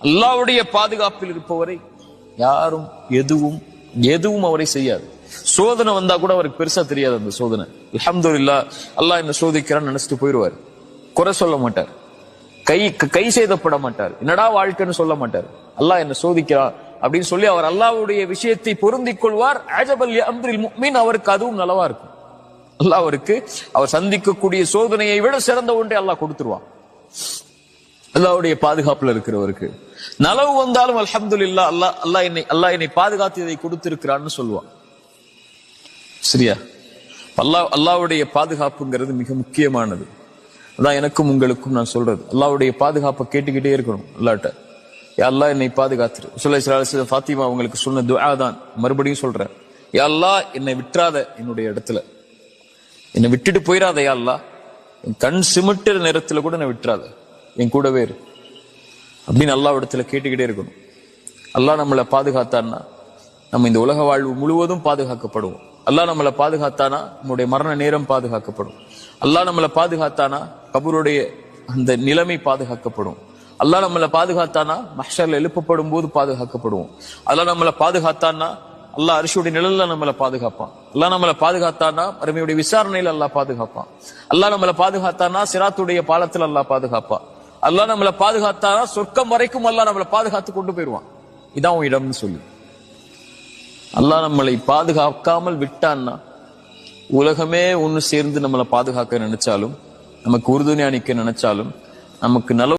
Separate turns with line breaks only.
அல்லாஹ்வுடைய பாதுகாப்பில் இருப்பவரை யாரும் எதுவும் அவரை செய்யாது. சோதனை வந்தா கூட அவருக்கு பெருசா தெரியாது. அந்த சோதனை அல்ஹம்துலில்லாஹ் அல்லாஹ் என்ன சோதிக்கிறான்னு நினைச்சிட்டு போயிடுவார். குறை சொல்ல மாட்டார், கை செய்தப்பட மாட்டார், என்னடா வாழ்க்கைன்னு சொல்ல மாட்டார். அல்லாஹ் என்ன சோதிக்கிறான் அப்படின்னு சொல்லி அவர் அல்லாஹ்வுடைய விஷயத்தை பொருந்திக் கொள்வார். அஜபல் அம்ரில் முஃமின், அவருக்கு அதுவும் நலவா இருக்கும். அல்லாஹ் அவருக்கு அவர் சந்திக்கக்கூடிய சோதனையை விட சிறந்த ஒன்றை அல்லாஹ் கொடுத்துருவான். அல்லாஹ்வுடைய பாதுகாப்புல இருக்கிறவருக்கு நலவு வந்தாலும் அல்ஹம்துலில்லாஹ் அல்லாஹ் என்னை பாதுகாத்து இதை கொடுத்திருக்கிறான்னு சொல்லுவான். சரியா? அல்லாஹ்வுடைய பாதுகாப்புங்கிறது மிக முக்கியமானது. அதான் எனக்கும் உங்களுக்கும் நான் சொல்றது. அல்லாஹ்வுடைய பாதுகாப்பை கேட்டுக்கிட்டே இருக்கணும் அல்லாஹ்ட்ட. யா அல்லாஹ் என்னை பாதுகாத்துரு. ரசூலுல்லாஹி ஸல்லல்லாஹு அலைஹி வஸல்லம் ஃபாத்திமா அவங்களுக்கு சொன்ன துஆ தான். மறுபடியும் சொல்றேன், யா அல்லாஹ் என்னை விட்டுறாத, என்னுடைய இடத்துல என்னை விட்டுட்டு போயிடாத. யா அல்லாஹ் என் கண் சிமிட்டுற நேரத்துல கூட என்னை விட்டுறாத, என் கூடவே இரு அப்படின்னு அல்லாஹ் இடத்துல கேட்டுக்கிட்டே இருக்கணும். அல்லாஹ் நம்மளை பாதுகாத்தான்னா நம்ம இந்த உலக வாழ்வு முழுவதும் பாதுகாக்கப்படுவோம். அல்லாஹ் நம்மளை பாதுகாத்தானா நம்முடைய மரண நேரம் பாதுகாக்கப்படும். அல்லாஹ் நம்மளை பாதுகாத்தானா கபருடைய அந்த நிலைமை பாதுகாக்கப்படும். அல்லாஹ் நம்மளை பாதுகாத்தானா மஹ்ஷர்ல எழுப்பப்படும் போது பாதுகாக்கப்படுவோம். அல்லாஹ் நம்மளை பாதுகாத்தானா அல்லாஹ் அரிசியுடைய நிழல்ல நம்மளை பாதுகாப்பான். அல்லாஹ் நம்மளை பாதுகாத்தானா அருமையுடைய விசாரணையில அல்லாஹ் பாதுகாப்பான். அல்லாஹ் நம்மளை பாதுகாத்தானா சிராத்துடைய பாலத்தில் அல்லாஹ் பாதுகாப்பான். அல்லாஹ் நம்மளை பாதுகாத்தானா சொர்க்கம் வரைக்கும் அல்லாஹ் நம்மளை பாதுகாத்து கொண்டு போயிடுவான். இதான் உன் இடம்னு சொல்லி அல்லாஹ் நம்மளை பாதுகாக்காமல் விட்டான்னா உலகமே ஒன்னு சேர்ந்து நம்மளை பாதுகாக்க நினைச்சாலும், நமக்கு உறுதுணையா நிக்க நினைச்சாலும், நமக்கு நல்ல